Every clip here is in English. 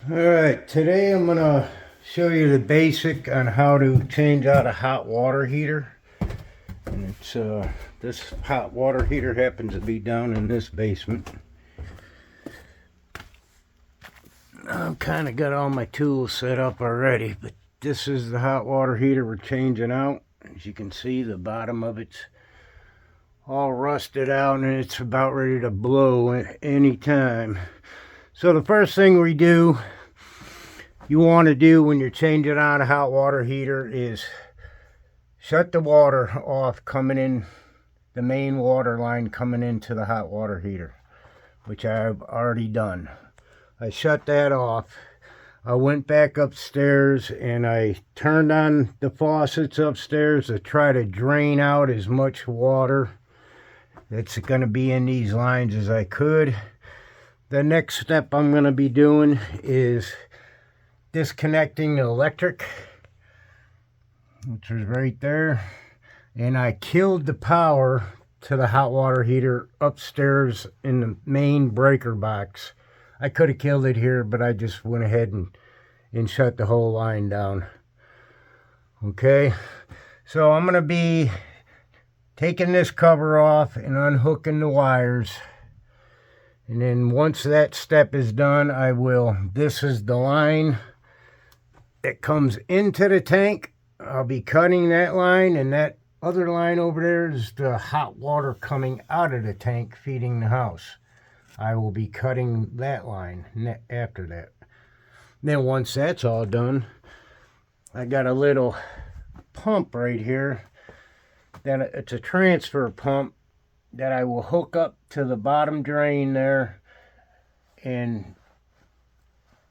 Alright, today I'm gonna show you the basic on how to change out a hot water heater. And it's this hot water heater happens to be down in this basement. I've kind of got all my tools set up already, but this is the hot water heater we're changing out. As you can see, the bottom of it's all rusted out and it's about ready to blow at any time. So the first thing you want to do when you're changing out a hot water heater is shut the water off coming in, the main water line coming into the hot water heater, which I've already done. I shut that off. I went back upstairs and I turned on the faucets upstairs to try to drain out as much water that's going to be in these lines as I could. The next step I'm going to be doing is disconnecting the electric, which is right there, and I killed the power to the hot water heater upstairs in the main breaker box. I could have killed it here, but I just went ahead and shut the whole line down. Okay, so I'm going to be taking this cover off and unhooking the wires. And then once that step is done, this is the line that comes into the tank. I'll be cutting that line, and that other line over there is the hot water coming out of the tank feeding the house. I will be cutting that line after that. Then once that's all done, I got a little pump right here. It's a transfer pump that I will hook up to the bottom drain there and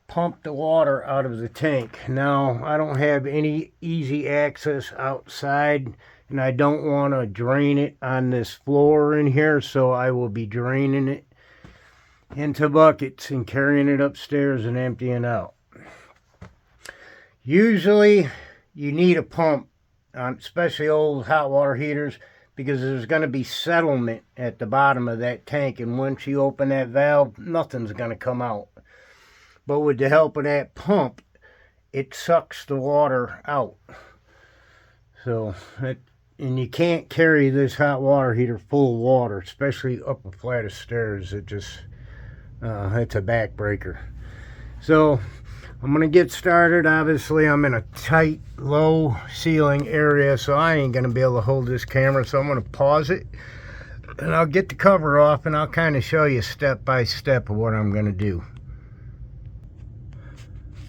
pump the water out of the tank. Now, I don't have any easy access outside, and I don't want to drain it on this floor in here, so I will be draining it into buckets and carrying it upstairs and emptying out. Usually, you need a pump on especially old hot water heaters, because there's going to be settlement at the bottom of that tank, and once you open that valve, nothing's going to come out. But with the help of that pump, it sucks the water out. And you can't carry this hot water heater full of water, especially up a flight of stairs. It's a backbreaker. So I'm going to get started. Obviously, I'm in a tight, low ceiling area, so I ain't going to be able to hold this camera. So I'm going to pause it, and I'll get the cover off, and I'll kind of show you step by step of what I'm going to do.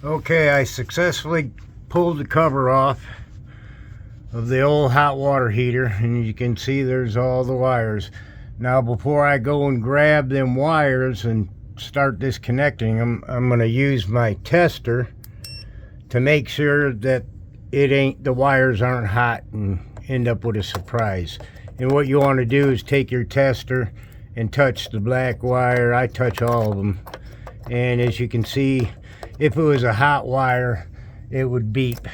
Okay, I successfully pulled the cover off of the old hot water heater, and you can see there's all the wires. Now, before I go and grab them wires and start disconnecting them, I'm going to use my tester to make sure that the wires aren't hot and end up with a surprise. And what you want to do is take your tester and touch the black wire. I touch all of them, and as you can see, if it was a hot wire, it would beep.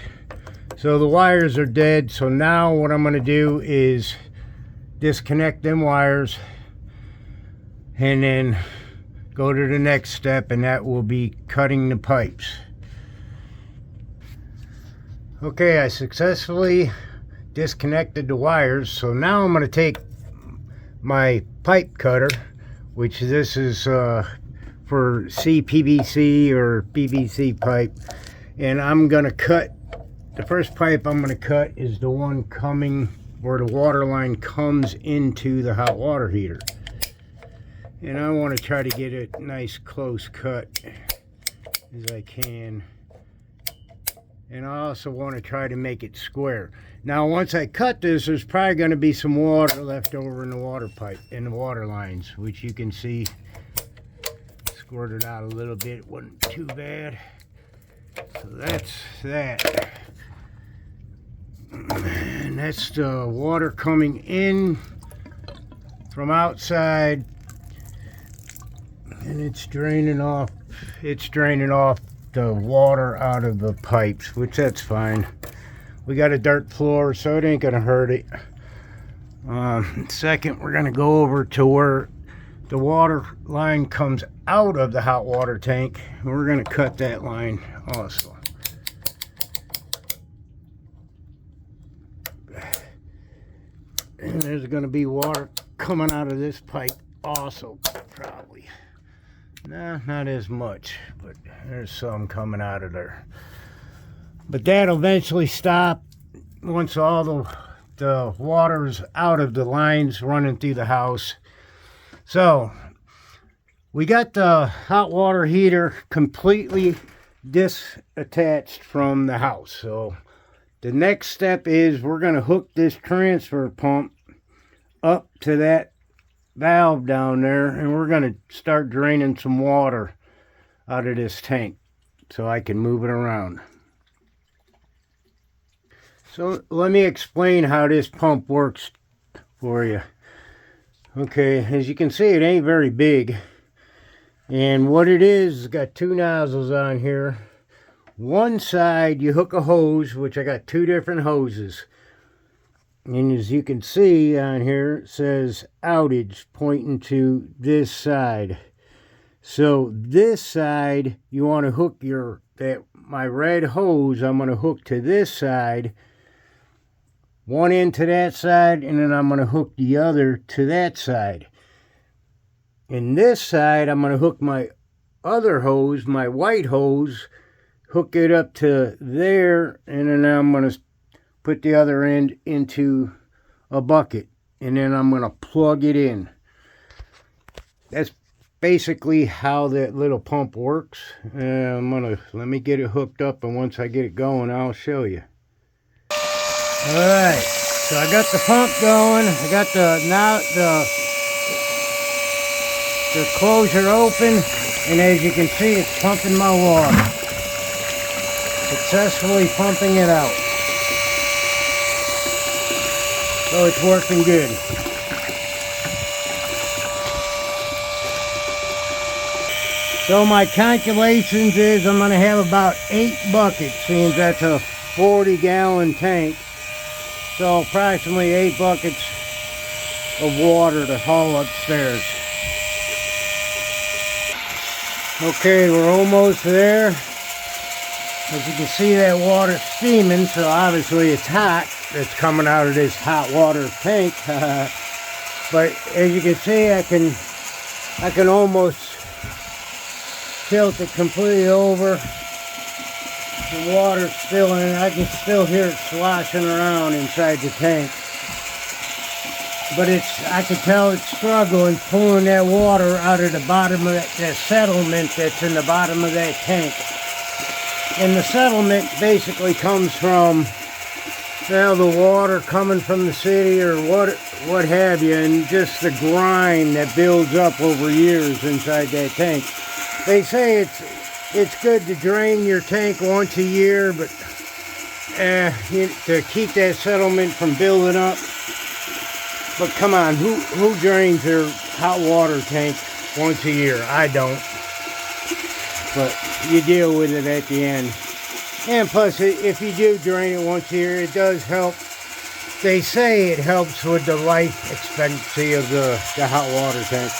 So the wires are dead. So now what I'm going to do is disconnect them wires and then go to the next step, and that will be cutting the pipes. Okay, I successfully disconnected the wires. So now I'm going to take my pipe cutter, which this is for CPVC or PVC pipe, and I'm going to cut. The first pipe I'm going to cut is the one coming where the water line comes into the hot water heater. And I want to try to get a nice close cut as I can. And I also want to try to make it square. Now, once I cut this, there's probably going to be some water left over in the water pipe, in the water lines, which you can see squirted out a little bit. It wasn't too bad. So that's that. And that's the water coming in from outside, and it's draining off the water out of the pipes, which that's fine. We got a dirt floor, so it ain't gonna hurt it. Second, we're gonna go over to where the water line comes out of the hot water tank. We're going to cut that line also. And there's going to be water coming out of this pipe also, probably. Nah, not as much, but there's some coming out of there. But that'll eventually stop once all the water's out of the lines running through the house. So we got the hot water heater completely disattached from the house. So the next step is we're going to hook this transfer pump up to that valve down there, and we're going to start draining some water out of this tank so I can move it around. So let me explain how this pump works for you. Okay, as you can see, it ain't very big. And what it is, it's got two nozzles on here. One side, you hook a hose, which I got two different hoses. And as you can see on here, it says outage pointing to this side. So this side, you want to hook my red hose, I'm going to hook to this side. One end to that side, and then I'm going to hook the other to that side. In this side, I'm going to hook my other hose, my white hose, hook it up to there, and then I'm going to put the other end into a bucket, and then I'm going to plug it in. That's basically how that little pump works. Let me get it hooked up, and once I get it going, I'll show you. Alright, so I got the pump going. I got the closure open, and as you can see, it's pumping my water. Successfully pumping it out. So it's working good. So my calculations is I'm going to have about 8 buckets, seems that's a 40-gallon tank. So approximately 8 buckets of water to haul upstairs. Okay, we're almost there. As you can see, that water's steaming, so obviously it's hot. It's coming out of this hot water tank. But as you can see, I can almost tilt it completely over. The water's still in it. I can still hear it sloshing around inside the tank. But I can tell it's struggling pulling that water out of the bottom of that settlement that's in the bottom of that tank. And the settlement basically comes from, well, the water coming from the city or what have you, and just the grime that builds up over years inside that tank. They say it's good to drain your tank once a year, but to keep that settlement from building up. But come on, who drains their hot water tank once a year? I don't. But you deal with it at the end. And plus, if you do drain it once a year, it does help. They say it helps with the life expectancy of the hot water tank.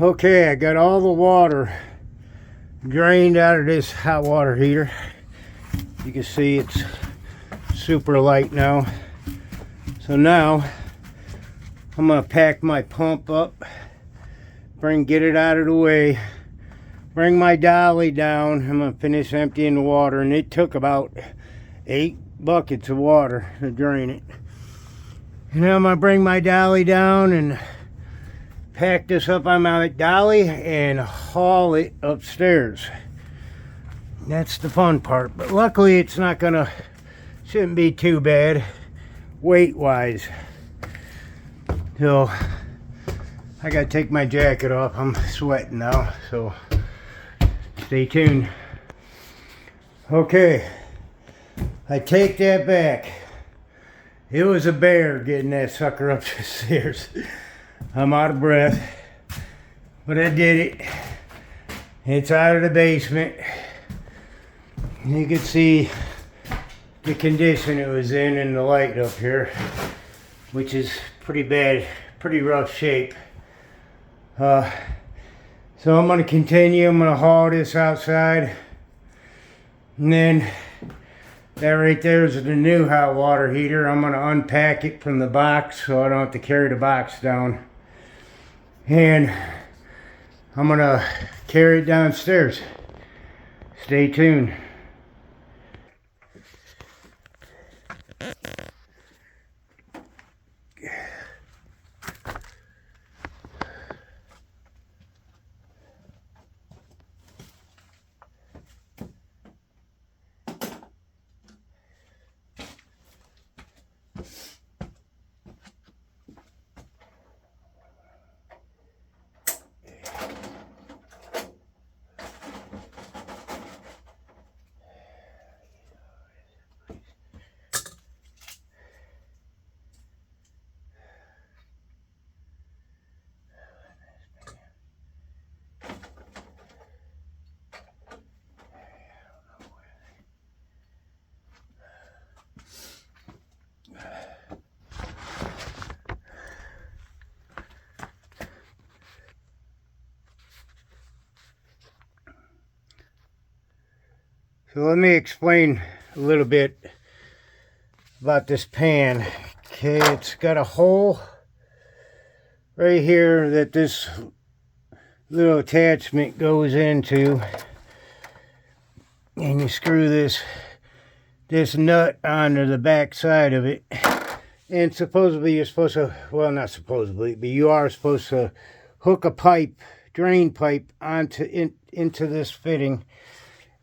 Okay, I got all the water drained out of this hot water heater. You can see it's super light now. So now I'm gonna pack my pump up, get it out of the way, bring my dolly down. I'm gonna finish emptying the water, and it took about 8 buckets of water to drain it. And now I'm gonna bring my dolly down and pack this up on my dolly and haul it upstairs. That's the fun part, but luckily it's shouldn't be too bad weight wise. So I gotta take my jacket off. I'm sweating now, so stay tuned. Okay, I take that back. It was a bear getting that sucker up the stairs. I'm out of breath, but I did it. It's out of the basement. You can see the condition it was in and the light up here, which is pretty bad, pretty rough shape. So I'm going to continue. I'm going to haul this outside. And then that right there is the new hot water heater. I'm going to unpack it from the box so I don't have to carry the box down. And I'm going to carry it downstairs. Stay tuned. So let me explain a little bit about this pan. Okay, it's got a hole right here that this little attachment goes into, and you screw this nut onto the back side of it. And supposedly you're supposed to, well, not supposedly, but you are supposed to hook a pipe, drain pipe, into this fitting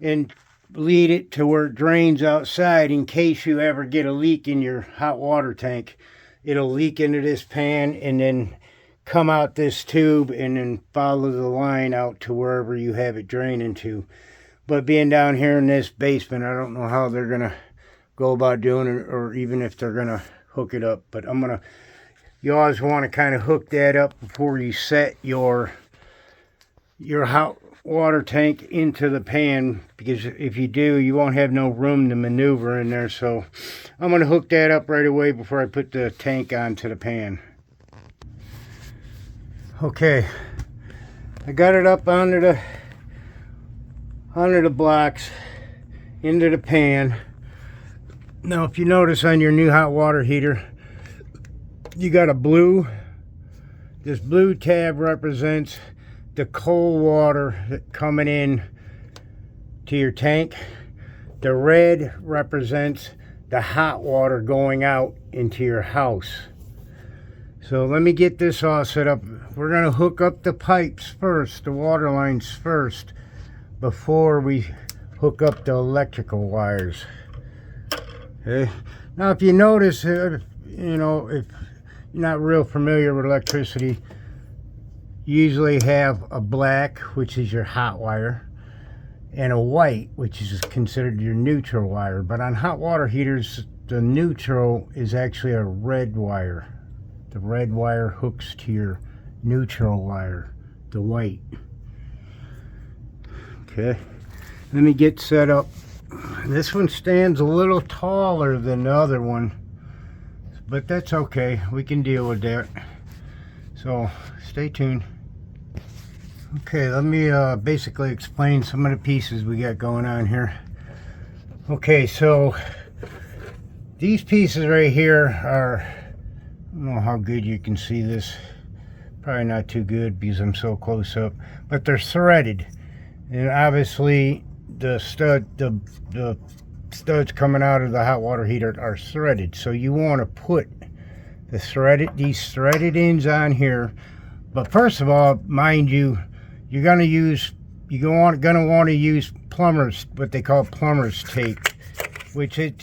and lead it to where it drains outside in case you ever get a leak in your hot water tank. It'll leak into this pan and then come out this tube and then follow the line out to wherever you have it draining to. But being down here in this basement, I don't know how they're gonna go about doing it, or even if they're gonna hook it up. But you always want to kind of hook that up before you set your hot water tank into the pan, because if you do, you won't have no room to maneuver in there. So I'm going to hook that up right away before I put the tank onto the pan. Okay, I got it up onto the blocks into the pan. Now if you notice on your new hot water heater, you got this blue tab represents the cold water coming in to your tank. The red represents the hot water going out into your house. So let me get this all set up. We're going to hook up the pipes first, the water lines first, before we hook up the electrical wires. Okay. Now if you notice, if you're not real familiar with electricity, you usually have a black, which is your hot wire, and a white, which is considered your neutral wire. But on hot water heaters, the neutral is actually a red wire. The red wire hooks to your neutral wire, the white. Okay, let me get set up. This one stands a little taller than the other one, but that's okay. We can deal with that. So stay tuned. Okay, let me basically explain some of the pieces we got going on here. Okay, so these pieces right here are, I don't know how good you can see this, probably not too good because I'm so close up, but they're threaded, and obviously the studs coming out of the hot water heater are threaded. So you want to put these threaded ends on here. But first of all, mind you, you're gonna want to use plumber's, what they call plumber's tape, which it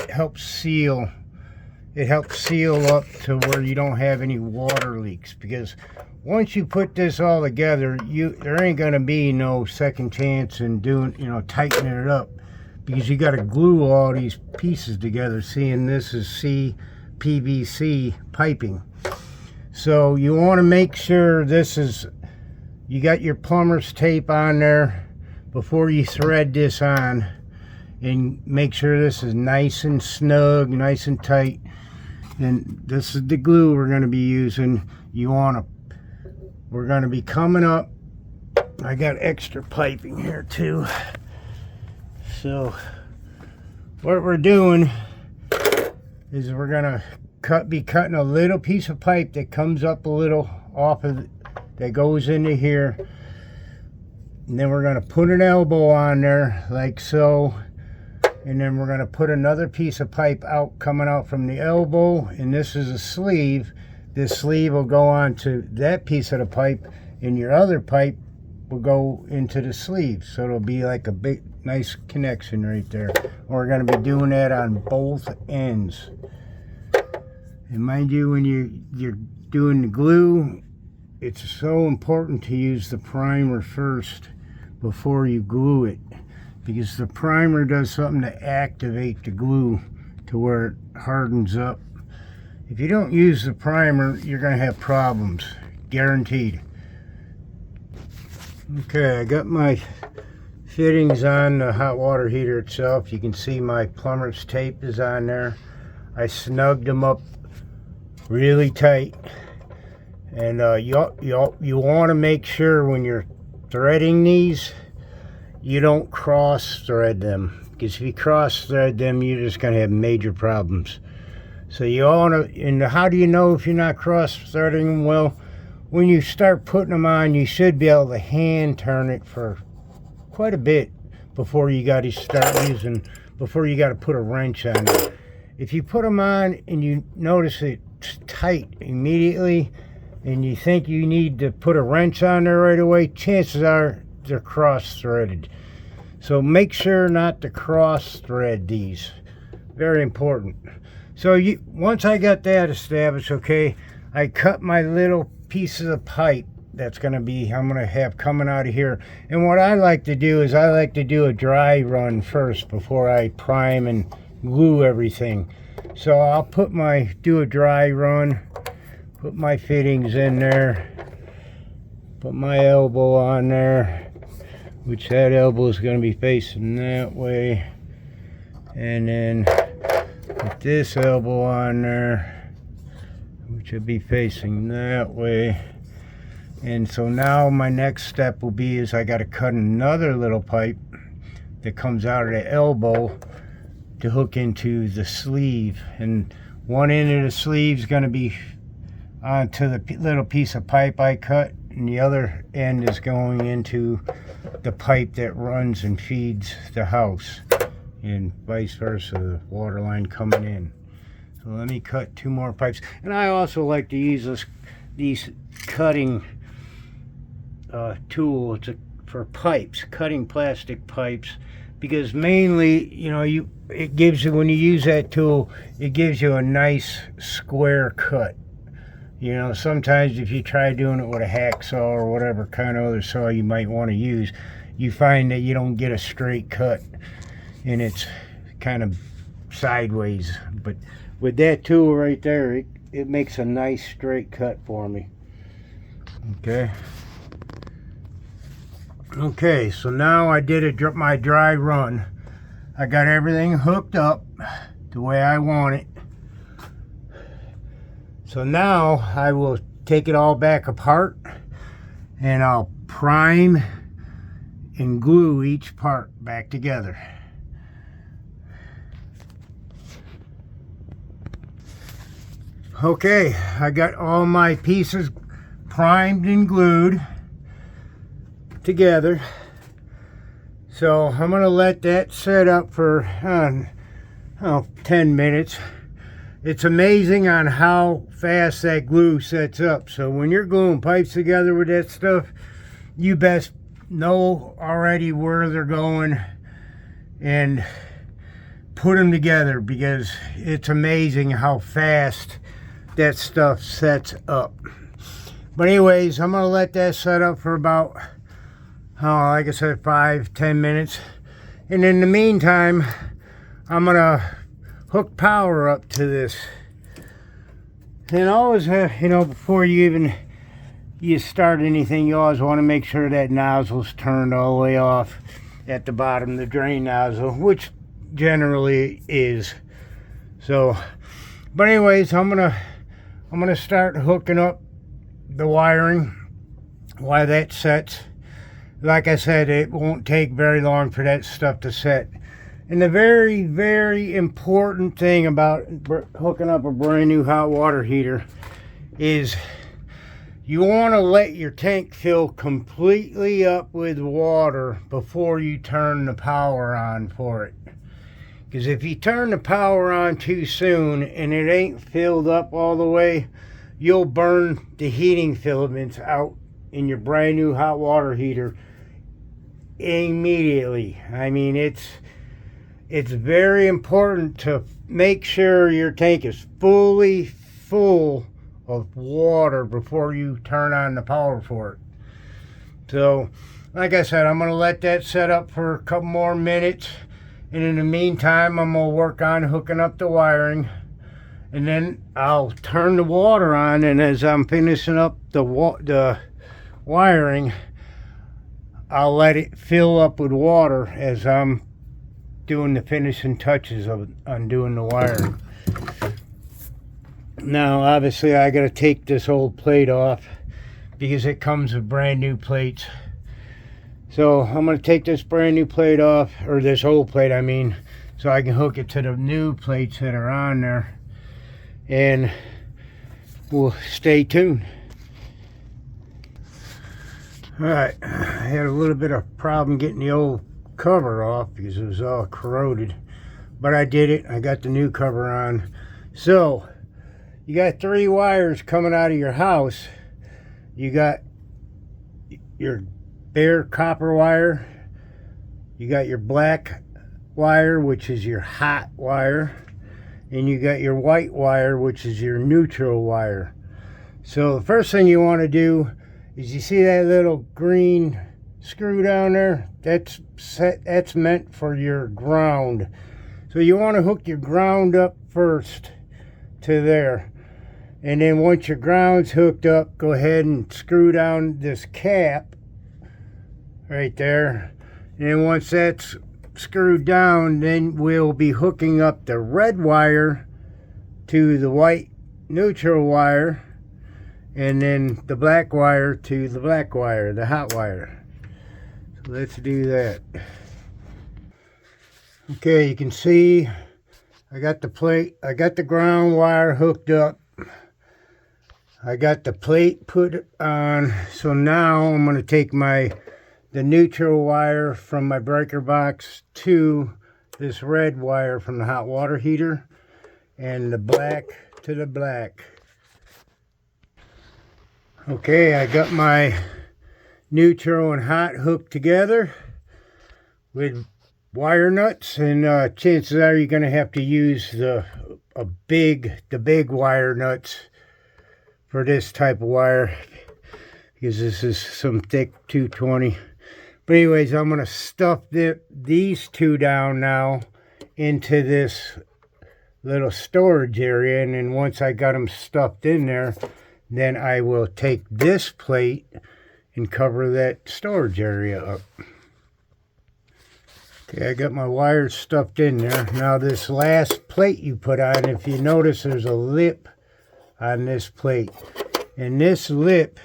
helps seal. It helps seal up to where you don't have any water leaks, because once you put this all together, there ain't gonna be no second chance in tightening it up, because you got to glue all these pieces together. Seeing this is PVC piping, so you want to make sure you got your plumber's tape on there before you thread this on, and make sure this is nice and snug, nice and tight. And this is the glue we're going to be using. We're going to be coming up. I got extra piping here too. So what we're doing is we're going to be cutting a little piece of pipe that comes up a little off of that goes into here. And then we're going to put an elbow on there like so. And then we're going to put another piece of pipe out, coming out from the elbow. And this is a sleeve. This sleeve will go on to that piece of the pipe, and your other pipe will go into the sleeve. So it'll be like a big, nice connection right there. And we're going to be doing that on both ends. And mind you, when you're doing the glue, it's so important to use the primer first before you glue it, because the primer does something to activate the glue to where it hardens up. If you don't use the primer, you're going to have problems, guaranteed. Okay, I got my fittings on the hot water heater itself. You can see my plumber's tape is on there. I snugged them up really tight. And you want to make sure when you're threading these, you don't cross thread them, because if you cross thread them, you're just going to have major problems. So you want to, and how do you know if you're not cross threading them? Well, when you start putting them on, you should be able to hand turn it for quite a bit before you got to before you got to put a wrench on it. If you put them on and you notice it's tight immediately, and you think you need to put a wrench on there right away, chances are they're cross-threaded. So make sure not to cross-thread these. Very important. So once I got that established, okay, I cut my little pieces of pipe that's I'm going to have coming out of here. And what I like to do is I like to do a dry run first before I prime and glue everything. So I'll do a dry run. Put my fittings in there, put my elbow on there, which that elbow is going to be facing that way, and then put this elbow on there, which will be facing that way. And so now my next step will be is I got to cut another little pipe that comes out of the elbow to hook into the sleeve, and one end of the sleeve is going to be onto the little piece of pipe I cut, and the other end is going into the pipe that runs and feeds the house, and vice versa, the water line coming in. So let me cut 2 more pipes. And I also like to use these cutting tools for pipes, cutting plastic pipes, because mainly, you know, it gives you, when you use that tool, it gives you a nice square cut. You know, sometimes if you try doing it with a hacksaw or whatever kind of other saw you might want to use, you find that you don't get a straight cut and it's kind of sideways. But with that tool right there, it makes a nice straight cut for me. Okay, so now I did my dry run. I got everything hooked up the way I want it. So now I will take it all back apart, and I'll prime and glue each part back together. Okay, I got all my pieces primed and glued together. So I'm going to let that set up for 10 minutes. It's amazing on how fast that glue sets up. So when you're gluing pipes together with that stuff, you best know already where they're going and put them together, because it's amazing how fast that stuff sets up. But anyways, I'm gonna let that set up for about, like I said, 5-10 minutes. And in the meantime, I'm gonna hook power up to this. And always, you know, before you start anything, you always want to make sure that nozzle's turned all the way off at the bottom, the drain nozzle, which generally is. So But anyways, I'm gonna start hooking up the wiring while that sets. Like I said, it won't take very long for that stuff to set. And the very, very important thing about hooking up a brand new hot water heater is you want to let your tank fill completely up with water before you turn the power on for it. Because if you turn the power on too soon and it ain't filled up all the way, you'll burn the heating filaments out in your brand new hot water heater immediately. I mean, it's very important to make sure your tank is fully full of water before you turn on the power for it. So, like I said, I'm going to let that set up for a couple more minutes. And in the meantime, I'm going to work on hooking up the wiring. And then I'll turn the water on. And as I'm finishing up the wiring, I'll let it fill up with water as I'm doing the finishing touches on doing the wiring. Now, obviously, I got to take this old plate off because it comes with brand new plates. So I'm going to take this brand new plate off, or this old plate, I mean, so I can hook it to the new plates that are on there. And we'll stay tuned. Alright, I had a little bit of problem getting the old cover off because it was all corroded. But I did it. I got the new cover on. So, you got 3 wires coming out of your house. You got your bare copper wire, you got your black wire, which is your hot wire, and you got your white wire, which is your neutral wire. So the first thing you want to do is, you see that little green screw down there? That's meant for your ground. So you want to hook your ground up first to there. And then once your ground's hooked up, go ahead and screw down this cap right there. And once that's screwed down, then we'll be hooking up the red wire to the white neutral wire, and then the black wire to the black wire, the hot wire. So let's do that. Okay, you can see I got the plate, I got the ground wire hooked up. I got the plate put on. So now I'm going to take the neutral wire from my breaker box to this red wire from the hot water heater, and the black to the black. Okay, I got my neutral and hot hooked together with wire nuts, and chances are you're going to have to use the big wire nuts for this type of wire, because this is some thick 220. But anyways, I'm going to stuff these 2 down now into this little storage area. And then once I got them stuffed in there, then I will take this plate and cover that storage area up. Okay, I got my wires stuffed in there. Now this last plate you put on, if you notice, there's a lip on this plate. And this lip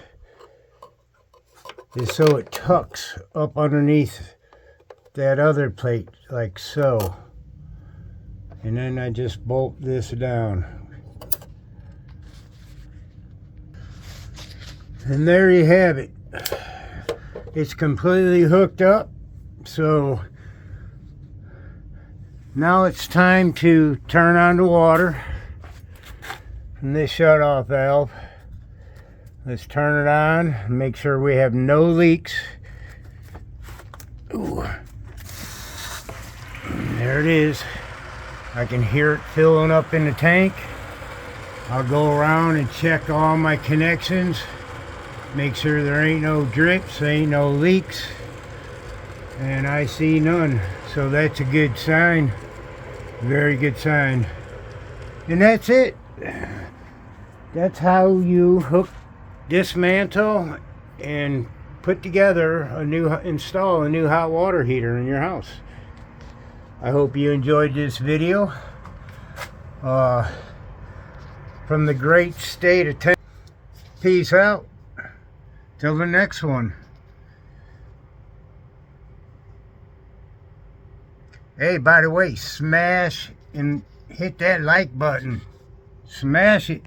is so it tucks up underneath that other plate, like so. And then I just bolt this down. And there you have it. It's completely hooked up. So now it's time to turn on the water from this shut-off valve. Let's turn it on and make sure we have no leaks. Ooh. There it is. I can hear it filling up in the tank. I'll go around and check all my connections. Make sure there ain't no drips, ain't no leaks. And I see none. So that's a good sign. Very good sign. And that's it. That's how you dismantle and put together install a new hot water heater in your house. I hope you enjoyed this video. from the great state of Tennessee. Peace out. Till the next one. Hey, by the way, smash and hit that like button. Smash it.